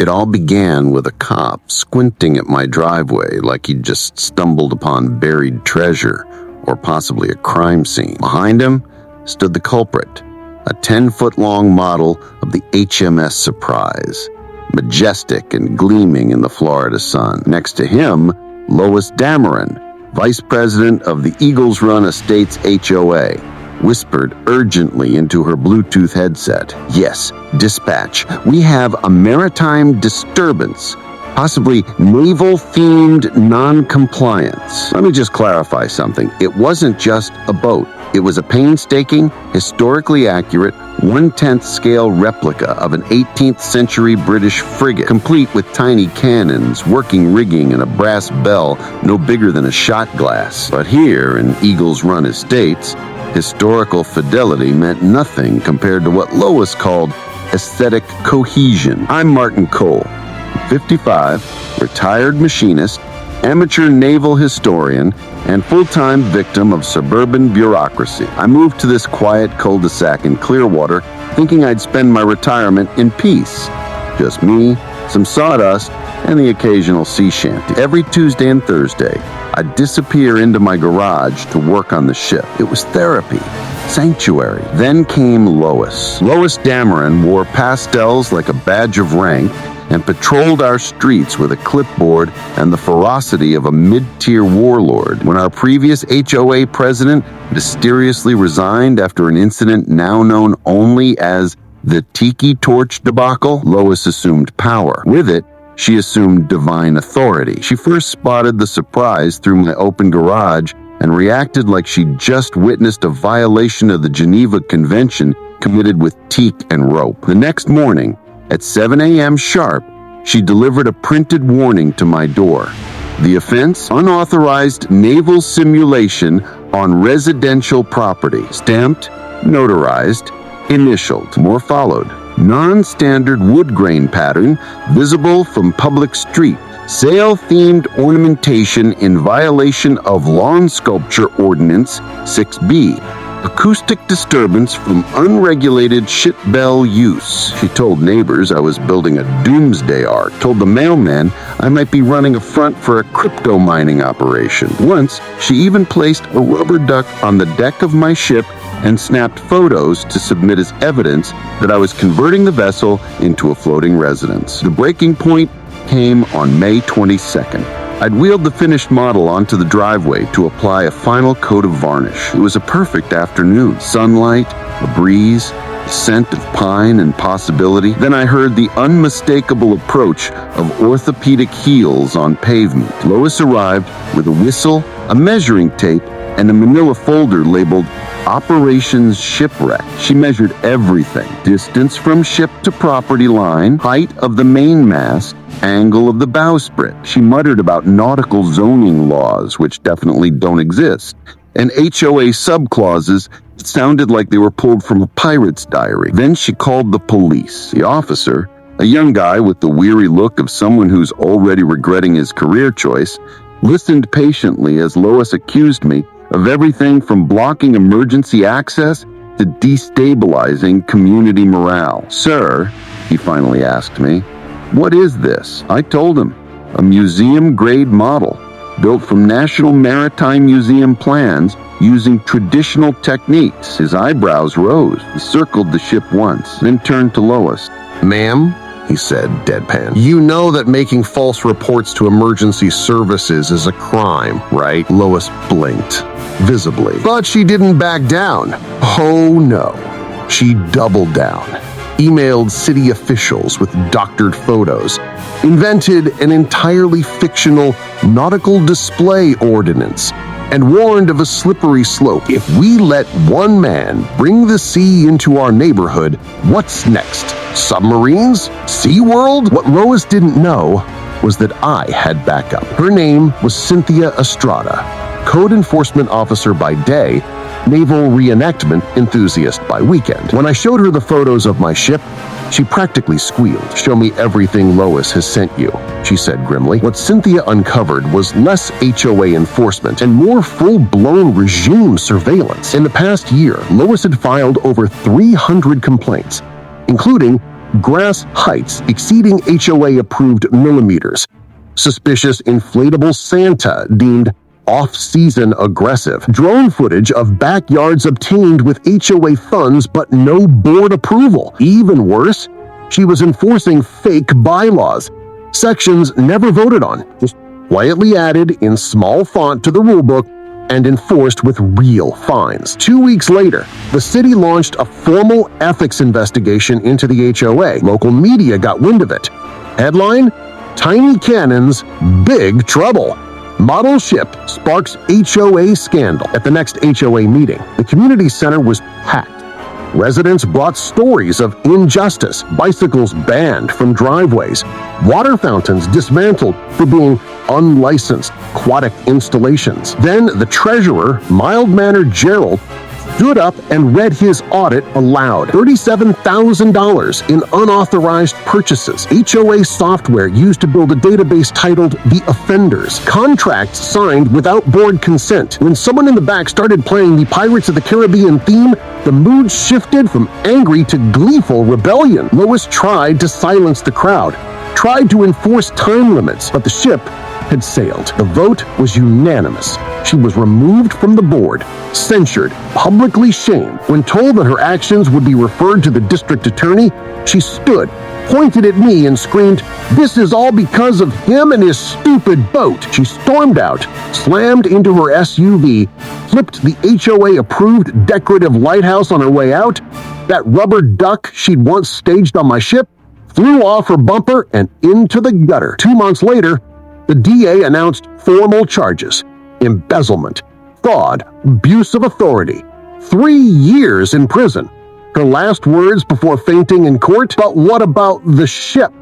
It all began with a cop squinting at my driveway like he'd just stumbled upon buried treasure or possibly a crime scene. Behind him stood the culprit, a 10-foot-long model of the HMS Surprise, majestic and gleaming in the Florida sun. Next to him, Lois Dameron, vice president of the Eagles Run Estates HOA, whispered urgently into her Bluetooth headset. Yes, dispatch. We have a maritime disturbance, possibly naval-themed non-compliance. Let me just clarify something. It wasn't just a boat. It was a painstaking, historically accurate, 1/10 scale replica of an 18th century British frigate, complete with tiny cannons, working rigging, and a brass bell no bigger than a shot glass. But here in Eagles Run Estates, historical fidelity meant nothing compared to what Lois called aesthetic cohesion. I'm Martin Cole, 55, retired machinist, amateur naval historian, and full-time victim of suburban bureaucracy. I moved to this quiet cul-de-sac in Clearwater thinking I'd spend my retirement in peace. Just me, some sawdust, and the occasional sea shanty. Every Tuesday and Thursday, I'd disappear into my garage to work on the ship. It was therapy, sanctuary. Then came Lois. Lois Dameron wore pastels like a badge of rank and patrolled our streets with a clipboard and the ferocity of a mid-tier warlord. When our previous HOA president mysteriously resigned after an incident now known only as the Tiki Torch debacle, Lois assumed power. With it, she assumed divine authority. She first spotted the surprise through my open garage and reacted like she'd just witnessed a violation of the Geneva Convention committed with teak and rope. The next morning, at 7 a.m. sharp, she delivered a printed warning to my door. The offense? Unauthorized naval simulation on residential property. Stamped, notarized, initialed. More followed. Non-standard wood grain pattern visible from public street. Sail-themed ornamentation in violation of Lawn Sculpture Ordinance 6B. Acoustic disturbance from unregulated shit bell use. She told neighbors I was building a doomsday ark. Told the mailman I might be running a front for a crypto mining operation. Once, she even placed a rubber duck on the deck of my ship and snapped photos to submit as evidence that I was converting the vessel into a floating residence. The breaking point came on May 22nd. I'd wheeled the finished model onto the driveway to apply a final coat of varnish. It was a perfect afternoon. Sunlight, a breeze, the scent of pine and possibility. Then I heard the unmistakable approach of orthopedic heels on pavement. Lois arrived with a whistle, a measuring tape, and a manila folder labeled Operations Shipwrecked. She measured everything. Distance from ship to property line, height of the mainmast, angle of the bowsprit. She muttered about nautical zoning laws, which definitely don't exist, and HOA subclauses that sounded like they were pulled from a pirate's diary. Then she called the police. The officer, a young guy with the weary look of someone who's already regretting his career choice, listened patiently as Lois accused me of everything from blocking emergency access to destabilizing community morale. "Sir," he finally asked me, "what is this?" I told him, "A museum-grade model, built from National Maritime Museum plans using traditional techniques." His eyebrows rose. He circled the ship once, then turned to Lois. "Ma'am," he said, deadpan, "you know that making false reports to emergency services is a crime, right?" Lois blinked, visibly. But she didn't back down. Oh no. She doubled down. Emailed city officials with doctored photos, invented an entirely fictional nautical display ordinance, and warned of a slippery slope. If we let one man bring the sea into our neighborhood, what's next? Submarines? SeaWorld? What Lois didn't know was that I had backup. Her name was Cynthia Estrada, code enforcement officer by day, naval reenactment enthusiast by weekend. When I showed her the photos of my ship, she practically squealed. "Show me everything Lois has sent you," she said grimly. What Cynthia uncovered was less HOA enforcement and more full-blown regime surveillance. In the past year, Lois had filed over 300 complaints, including Grass heights exceeding HOA-approved millimeters. Suspicious inflatable Santa deemed off-season aggressive. Drone footage of backyards obtained with HOA funds but no board approval. Even worse, she was enforcing fake bylaws. Sections never voted on, just quietly added in small font to the rulebook and enforced with real fines. 2 weeks later, the city launched a formal ethics investigation into the HOA. Local media got wind of it. Headline: Tiny Cannons, Big Trouble. Model ship sparks HOA scandal. At the next HOA meeting, the community center was packed. Residents brought stories of injustice, bicycles banned from driveways, water fountains dismantled for being unlicensed aquatic installations. Then the treasurer, mild-mannered Gerald, stood up and read his audit aloud. $37,000 in unauthorized purchases. HOA software used to build a database titled The Offenders. Contracts signed without board consent. When someone in the back started playing the Pirates of the Caribbean theme, the mood shifted from angry to gleeful rebellion. Lois tried to silence the crowd, tried to enforce time limits, but the ship had sailed. The vote was unanimous. She was removed from the board, censured, publicly shamed. When told that her actions would be referred to the district attorney, she stood, pointed at me, and screamed, "This is all because of him and his stupid boat." She stormed out, slammed into her SUV, flipped the HOA-approved decorative lighthouse on her way out. That rubber duck she'd once staged on my ship flew off her bumper and into the gutter. 2 months later, the DA announced formal charges: embezzlement, fraud, abuse of authority. 3 years in prison. Her last words before fainting in court: "But what about the ship?"